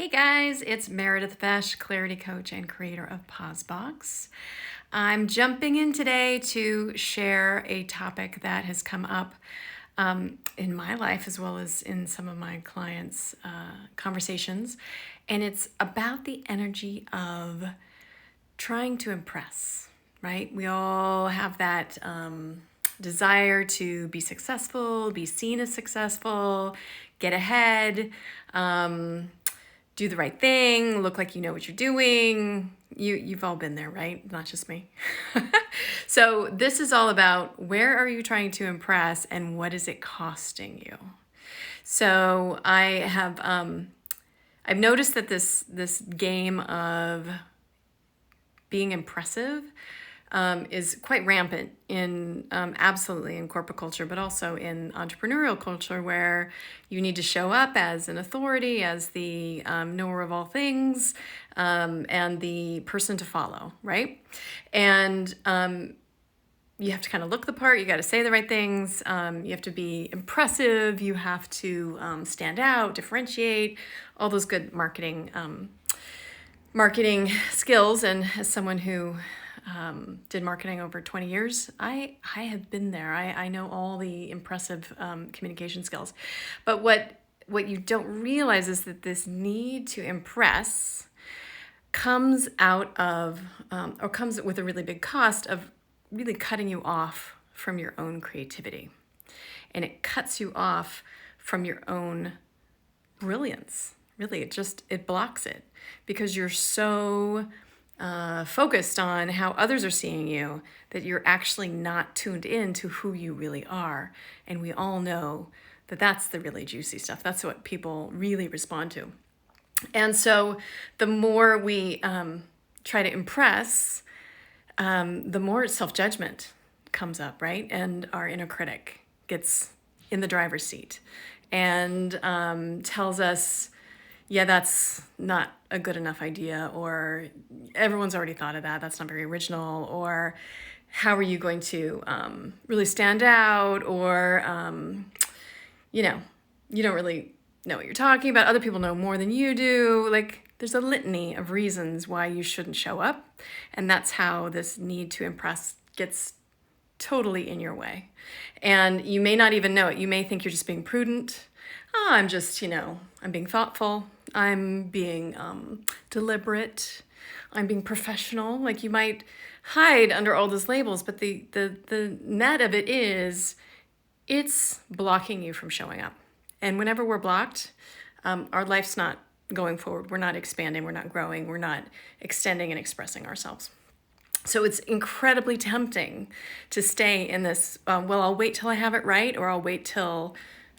Hey guys, it's Meredith Vesh, clarity coach and creator of PauseBox. I'm jumping in today to share a topic that has come up in my life as well as in some of my clients' conversations, and it's about the energy of trying to impress, right? We all have that desire to be successful, be seen as successful, get ahead, do the right thing, look like you know what you're doing. You've all been there, right? Not just me. So this is all about where are you trying to impress and what is it costing you? So I've noticed that this game of being impressive is quite rampant in absolutely in corporate culture, but also in entrepreneurial culture, where you need to show up as an authority, as the knower of all things, and the person to follow, right? And you have to kind of look the part. You got to say the right things. You have to be impressive. You have to stand out, differentiate, all those good marketing skills. And as someone who did marketing over 20 years, I have been there. I know all the impressive communication skills. But what you don't realize is that this need to impress comes out of, or comes with a really big cost of really cutting you off from your own creativity. And it cuts you off from your own brilliance. Really, it blocks it because you're so focused on how others are seeing you that you're actually not tuned in to who you really are. And we all know that that's the really juicy stuff. That's what people really respond to. And so the more we try to impress, the more self-judgment comes up, right? And our inner critic gets in the driver's seat and tells us, yeah, that's not a good enough idea, or everyone's already thought of that. That's not very original, or how are you going to really stand out, or, you don't really know what you're talking about. Other people know more than you do. Like, there's a litany of reasons why you shouldn't show up. And that's how this need to impress gets totally in your way. And you may not even know it. You may think you're just being prudent. Oh, I'm just, I'm being thoughtful. I'm being deliberate. I'm being professional. Like, you might hide under all those labels, but the net of it is it's blocking you from showing up. And whenever we're blocked, our life's not going forward. We're not expanding. We're not growing. We're not extending and expressing ourselves. So it's incredibly tempting to stay in this, well, I'll wait till I have it right, or I'll wait till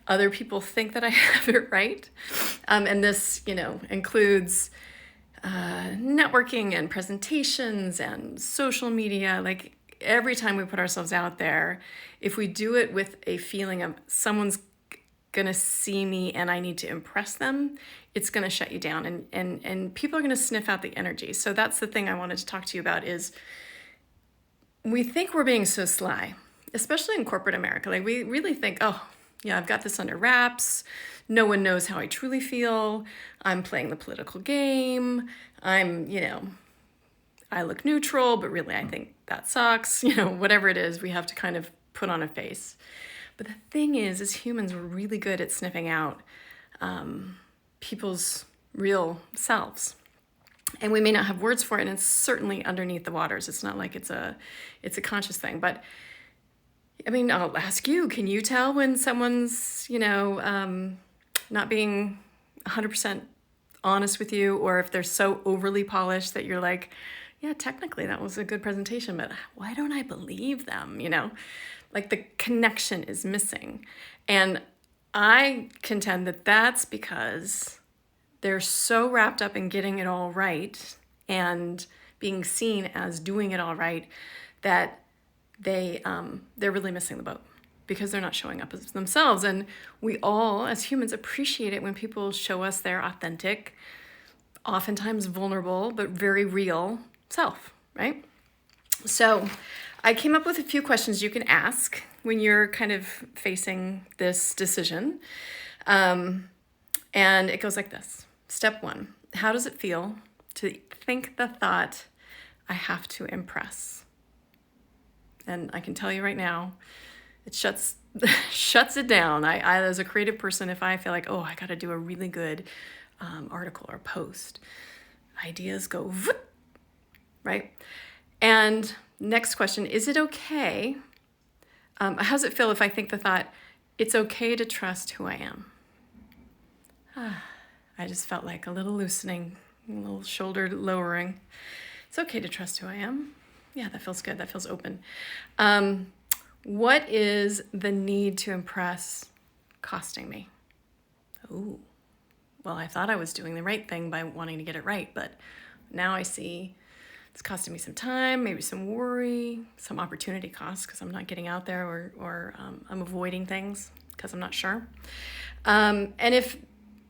other people think that I have it right. And this, includes networking and presentations and social media. Like, every time we put ourselves out there, if we do it with a feeling of someone's gonna see me and I need to impress them, it's gonna shut you down, and people are gonna sniff out the energy. So that's the thing I wanted to talk to you about is we think we're being so sly, especially in corporate America. Like, we really think, oh, yeah, I've got this under wraps. No one knows how I truly feel. I'm playing the political game. I look neutral, but really I think that sucks. Whatever it is, we have to kind of put on a face. But the thing is, as humans, we're really good at sniffing out people's real selves. And we may not have words for it, and it's certainly underneath the waters. It's not like it's a conscious thing. But I'll ask you, can you tell when someone's, not being 100% honest with you, or if they're so overly polished that you're like, yeah, technically that was a good presentation, but why don't I believe them? Like, the connection is missing. And I contend that that's because they're so wrapped up in getting it all right and being seen as doing it all right that they're really missing the boat because they're not showing up as themselves. And we all, as humans, appreciate it when people show us their authentic, oftentimes vulnerable, but very real self, right? So I came up with a few questions you can ask when you're kind of facing this decision. And it goes like this. step one, how does it feel to think the thought, I have to impress? And I can tell you right now, it shuts it down. I as a creative person, if I feel like, oh, I got to do a really good article or post, ideas go, right? And next question, is it okay? How does it feel if I think the thought, it's okay to trust who I am? I just felt like a little loosening, a little shoulder lowering. It's okay to trust who I am. Yeah, that feels good. That feels open. What is the need to impress costing me? Oh, well, I thought I was doing the right thing by wanting to get it right, but now I see it's costing me some time, maybe some worry, some opportunity costs because I'm not getting out there, or I'm avoiding things because I'm not sure. And if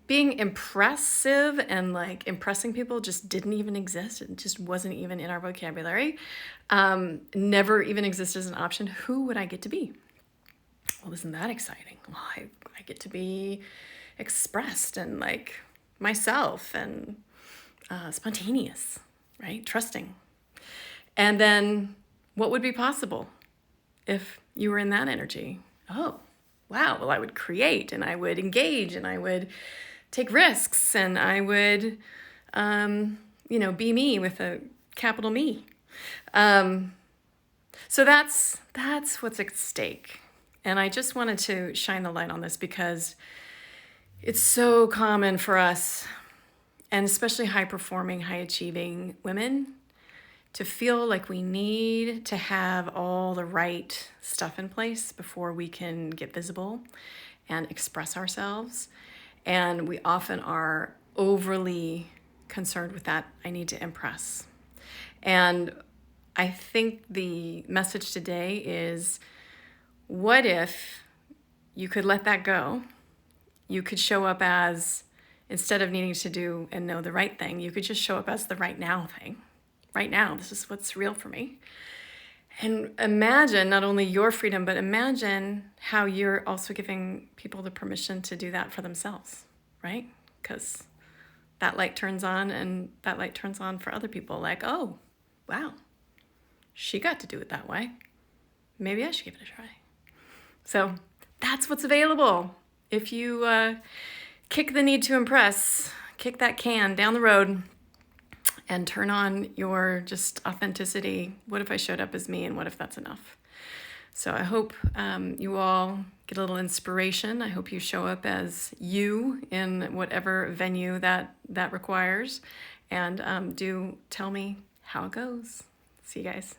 being impressive and like impressing people just didn't even exist, it just wasn't even in our vocabulary, never even existed as an option, who would I get to be? Well, isn't that exciting? Well, I get to be expressed and like myself and spontaneous, right? Trusting. And then what would be possible if you were in that energy? Oh, wow. Well, I would create and I would engage and I would take risks and I would, be me with a capital Me. So that's what's at stake. And I just wanted to shine the light on this because it's so common for us, and especially high-performing, high-achieving women, to feel like we need to have all the right stuff in place before we can get visible and express ourselves. And we often are overly concerned with that, I need to impress. And I think the message today is, what if you could let that go? You could show up as, instead of needing to do and know the right thing, you could just show up as the right now thing. Right now, this is what's real for me. And imagine not only your freedom, but imagine how you're also giving people the permission to do that for themselves, right? Because that light turns on and that light turns on for other people. Like, oh, wow, she got to do it that way. Maybe I should give it a try. So that's what's available. If you kick the need to impress, kick that can down the road, and turn on your just authenticity. What if I showed up as me, and what if that's enough? So I hope you all get a little inspiration. I hope you show up as you in whatever venue that requires, and do tell me how it goes. See you guys.